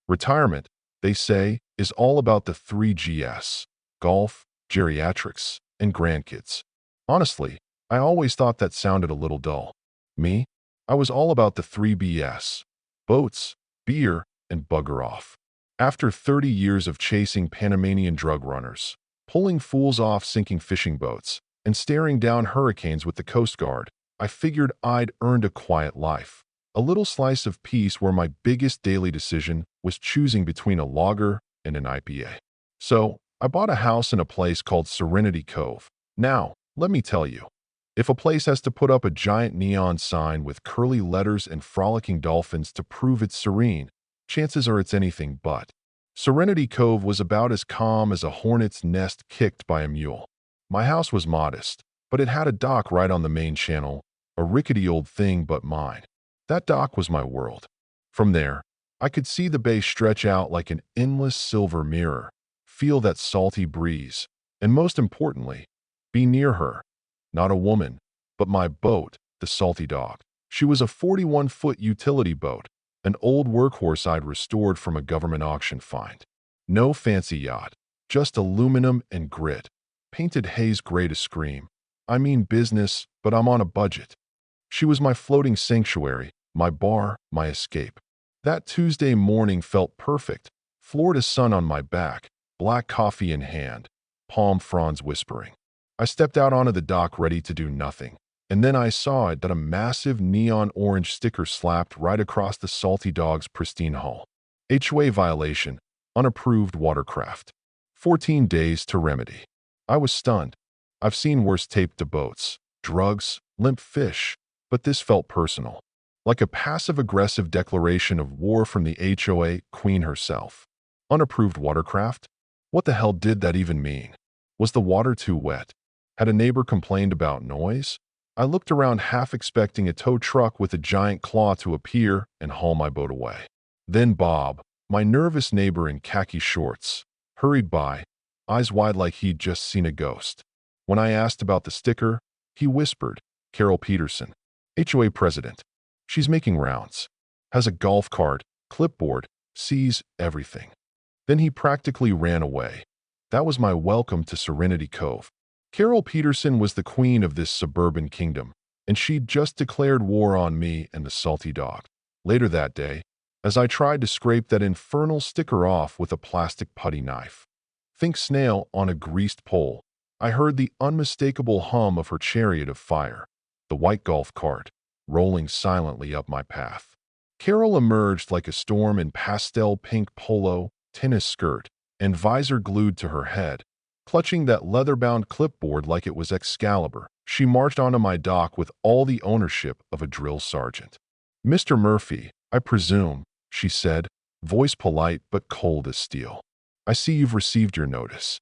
Retirement, they say, is all about the three Gs: golf, geriatrics, and grandkids. Honestly, I always thought that sounded a little dull. Me? I was all about the three Bs: boats, beer, and bugger off. After 30 years of chasing Panamanian drug runners, pulling fools off sinking fishing boats, and staring down hurricanes with the Coast Guard, I figured I'd earned a quiet life. A little slice of peace where my biggest daily decision was choosing between a lager and an IPA. So, I bought a house in a place called Serenity Cove. Now, let me tell you, if a place has to put up a giant neon sign with curly letters and frolicking dolphins to prove it's serene, chances are it's anything but. Serenity Cove was about as calm as a hornet's nest kicked by a mule. My house was modest, but it had a dock right on the main channel, a rickety old thing but mine. That dock was my world. From there, I could see the bay stretch out like an endless silver mirror, feel that salty breeze, and most importantly, be near her. Not a woman, but my boat, the Salty Dog. She was a 41-foot utility boat, an old workhorse I'd restored from a government auction find. No fancy yacht, just aluminum and grit, painted haze gray to scream. I mean business, but I'm on a budget. She was my floating sanctuary, my bar, my escape. That Tuesday morning felt perfect. Florida sun on my back, black coffee in hand, palm fronds whispering. I stepped out onto the dock ready to do nothing, and then I saw it that a massive neon orange sticker slapped right across the Salty Dog's pristine hull. HOA violation, unapproved watercraft. 14 days to remedy. I was stunned. I've seen worse taped to boats, drugs, limp fish, but this felt personal. Like a passive-aggressive declaration of war from the HOA queen herself. Unapproved watercraft? What the hell did that even mean? Was the water too wet? Had a neighbor complained about noise? I looked around half expecting a tow truck with a giant claw to appear and haul my boat away. Then Bob, my nervous neighbor in khaki shorts, hurried by, eyes wide like he'd just seen a ghost. When I asked about the sticker, he whispered, "Carol Peterson, HOA president. She's making rounds. Has a golf cart, clipboard, sees everything." Then he practically ran away. That was my welcome to Serenity Cove. Carol Peterson was the queen of this suburban kingdom, and she'd just declared war on me and the Salty Dog. Later that day, as I tried to scrape that infernal sticker off with a plastic putty knife, think snail on a greased pole, I heard the unmistakable hum of her chariot of fire, the white golf cart, rolling silently up my path. Carol emerged like a storm in pastel pink polo, tennis skirt, and visor glued to her head. Clutching that leather-bound clipboard like it was Excalibur, she marched onto my dock with all the ownership of a drill sergeant. "Mr. Murphy, I presume," she said, voice polite but cold as steel. "I see you've received your notice."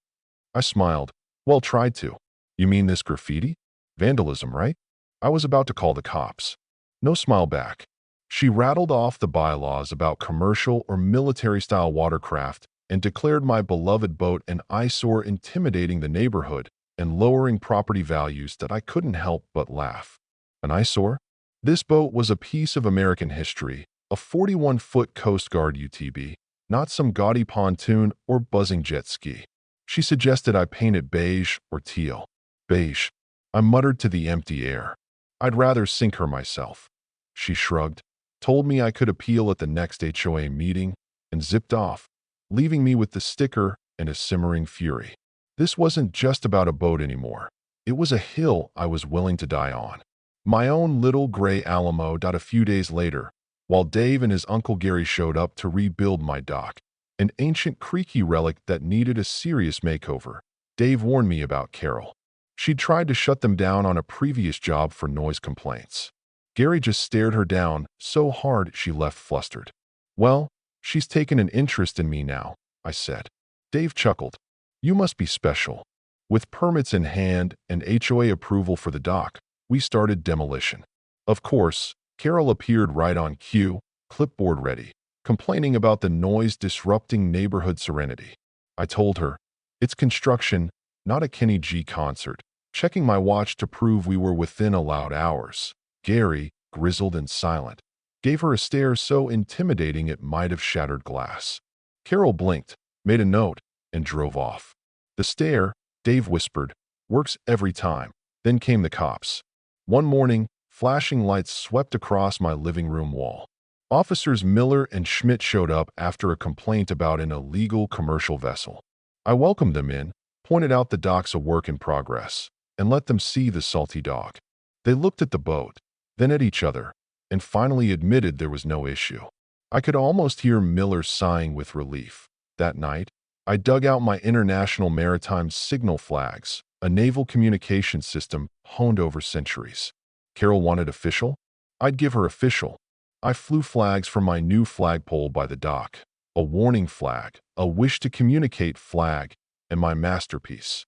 I smiled. "Well, tried to. You mean this graffiti? Vandalism, right?" I was about to call the cops. No smile back. She rattled off the bylaws about commercial or military-style watercraft and declared my beloved boat an eyesore, intimidating the neighborhood and lowering property values that I couldn't help but laugh. An eyesore? This boat was a piece of American history, a 41-foot Coast Guard UTB, not some gaudy pontoon or buzzing jet ski. She suggested I paint it beige or teal. Beige. I muttered to the empty air. I'd rather sink her myself. She shrugged, told me I could appeal at the next HOA meeting, and zipped off, leaving me with the sticker and a simmering fury. This wasn't just about a boat anymore. It was a hill I was willing to die on. My own little gray Alamo. A few days later, while Dave and his Uncle Gary showed up to rebuild my dock, an ancient creaky relic that needed a serious makeover, Dave warned me about Carol. She'd tried to shut them down on a previous job for noise complaints. Gary just stared her down so hard she left flustered. "Well, she's taken an interest in me now," I said. Dave chuckled. "You must be special." With permits in hand and HOA approval for the dock, we started demolition. Of course, Carol appeared right on cue, clipboard ready, complaining about the noise disrupting neighborhood serenity. I told her, "It's construction, not a Kenny G concert," checking my watch to prove we were within allowed hours. Gary, grizzled and silent, gave her a stare so intimidating it might have shattered glass. Carol blinked, made a note, and drove off. The stare, Dave whispered, works every time. Then came the cops. One morning, flashing lights swept across my living room wall. Officers Miller and Schmidt showed up after a complaint about an illegal commercial vessel. I welcomed them in, pointed out the docks a work in progress, and let them see the salty dog. They looked at the boat, then at each other, and finally admitted there was no issue. I could almost hear Miller sighing with relief. That night, I dug out my International Maritime Signal flags, a naval communication system honed over centuries. Carol wanted official? I'd give her official. I flew flags from my new flagpole by the dock, a warning flag, a wish to communicate flag, and my masterpiece.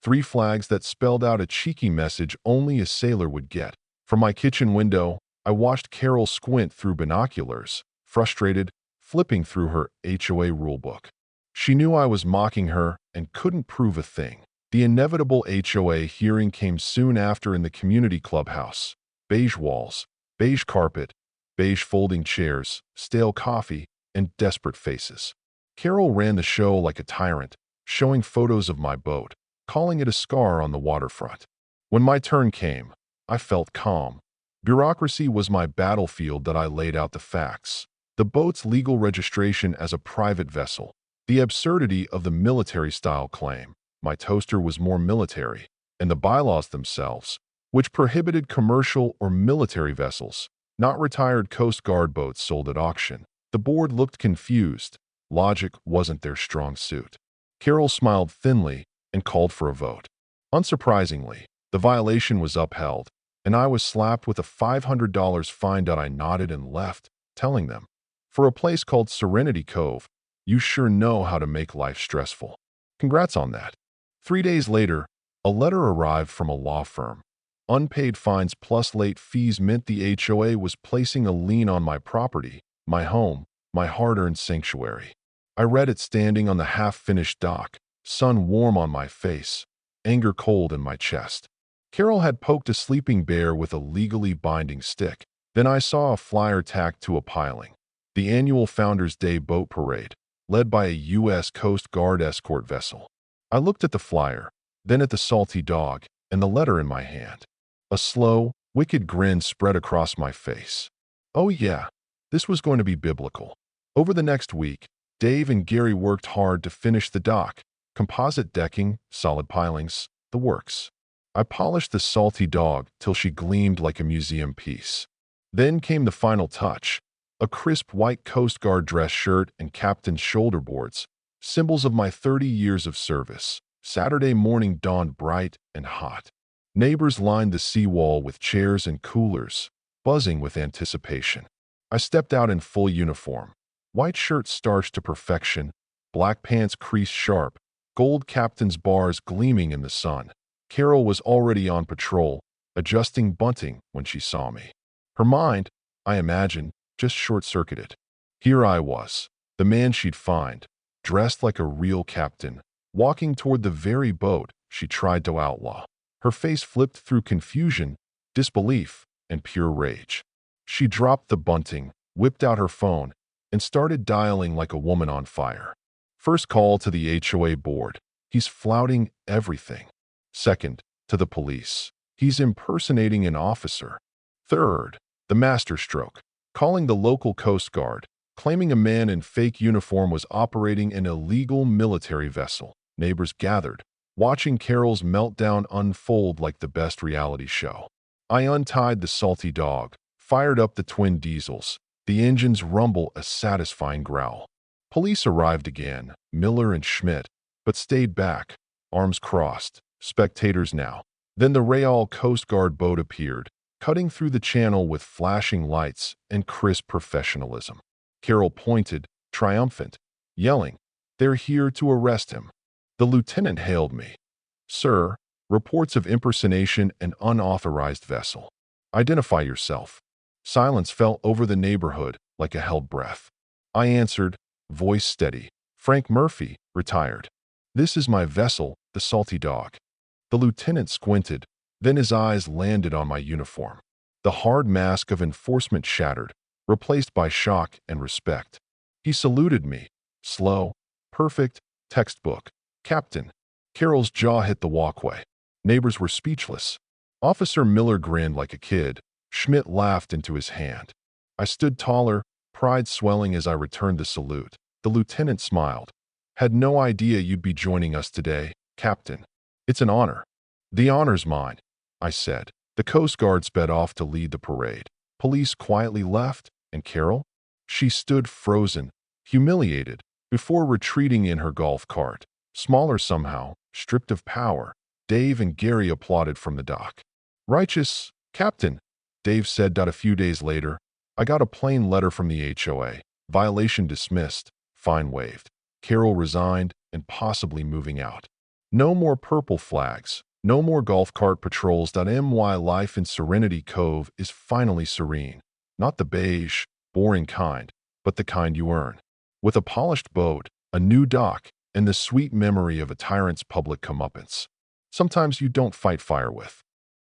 3 flags that spelled out a cheeky message only a sailor would get. From my kitchen window, I watched Carol squint through binoculars, frustrated, flipping through her HOA rulebook. She knew I was mocking her and couldn't prove a thing. The inevitable HOA hearing came soon after in the community clubhouse. Beige walls, beige carpet, beige folding chairs, stale coffee, and desperate faces. Carol ran the show like a tyrant, showing photos of my boat, calling it a scar on the waterfront. When my turn came, I felt calm. Bureaucracy was my battlefield that I laid out the facts. The boat's legal registration as a private vessel. The absurdity of the military-style claim. My toaster was more military. And the bylaws themselves, which prohibited commercial or military vessels, not retired Coast Guard boats sold at auction. The board looked confused. Logic wasn't their strong suit. Carol smiled thinly and called for a vote. Unsurprisingly, the violation was upheld, and I was slapped with a $500 fine. I nodded and left, telling them, for a place called Serenity Cove, you sure know how to make life stressful. Congrats on that. 3 days later, a letter arrived from a law firm. Unpaid fines plus late fees meant the HOA was placing a lien on my property, my home, my hard-earned sanctuary. I read it standing on the half-finished dock, sun warm on my face, anger cold in my chest. Carol had poked a sleeping bear with a legally binding stick. Then I saw a flyer tacked to a piling. The annual Founders Day boat parade, led by a U.S. Coast Guard escort vessel. I looked at the flyer, then at the salty dog, and the letter in my hand. A slow, wicked grin spread across my face. Oh yeah, this was going to be biblical. Over the next week, Dave and Gary worked hard to finish the dock, composite decking, solid pilings, the works. I polished the salty dog till she gleamed like a museum piece. Then came the final touch, a crisp white Coast Guard dress shirt and captain's shoulder boards, symbols of my 30 years of service. Saturday morning dawned bright and hot. Neighbors lined the seawall with chairs and coolers, buzzing with anticipation. I stepped out in full uniform. White shirt starched to perfection, black pants creased sharp, gold captain's bars gleaming in the sun. Carol was already on patrol, adjusting bunting when she saw me. Her mind, I imagine, just short-circuited. Here I was, the man she'd find, dressed like a real captain, walking toward the very boat she tried to outlaw. Her face flipped through confusion, disbelief, and pure rage. She dropped the bunting, whipped out her phone, and started dialing like a woman on fire. First call to the HOA board. He's flouting everything. Second, to the police. He's impersonating an officer. Third, the masterstroke. Calling the local Coast Guard, claiming a man in fake uniform was operating an illegal military vessel. Neighbors gathered, watching Carol's meltdown unfold like the best reality show. I untied the salty dog, fired up the twin diesels. The engines rumble a satisfying growl. Police arrived again, Miller and Schmidt, but stayed back, arms crossed, spectators now. Then the Real Coast Guard boat appeared, cutting through the channel with flashing lights and crisp professionalism. Carol pointed, triumphant, yelling, "They're here to arrest him." The lieutenant hailed me. "Sir, reports of impersonation and unauthorized vessel. Identify yourself." Silence fell over the neighborhood like a held breath. I answered, voice steady, "Frank Murphy, retired. This is my vessel, the Salty Dog." The lieutenant squinted, then his eyes landed on my uniform. The hard mask of enforcement shattered, replaced by shock and respect. He saluted me. Slow, perfect, textbook. Captain. Carol's jaw hit the walkway. Neighbors were speechless. Officer Miller grinned like a kid. Schmidt laughed into his hand. I stood taller, pride swelling as I returned the salute. The lieutenant smiled. Had no idea you'd be joining us today, Captain. It's an honor. The honor's mine, I said. The Coast Guard sped off to lead the parade. Police quietly left, and Carol? She stood frozen, humiliated, before retreating in her golf cart. Smaller somehow, stripped of power. Dave and Gary applauded from the dock. Righteous, Captain, Dave said. A few days later, I got a plain letter from the HOA. Violation dismissed, fine waived. Carol resigned and possibly moving out. No more purple flags. No more golf cart patrols. My life in Serenity Cove is finally serene. Not the beige, boring kind, but the kind you earn. With a polished boat, a new dock, and the sweet memory of a tyrant's public comeuppance. Sometimes you don't fight fire with.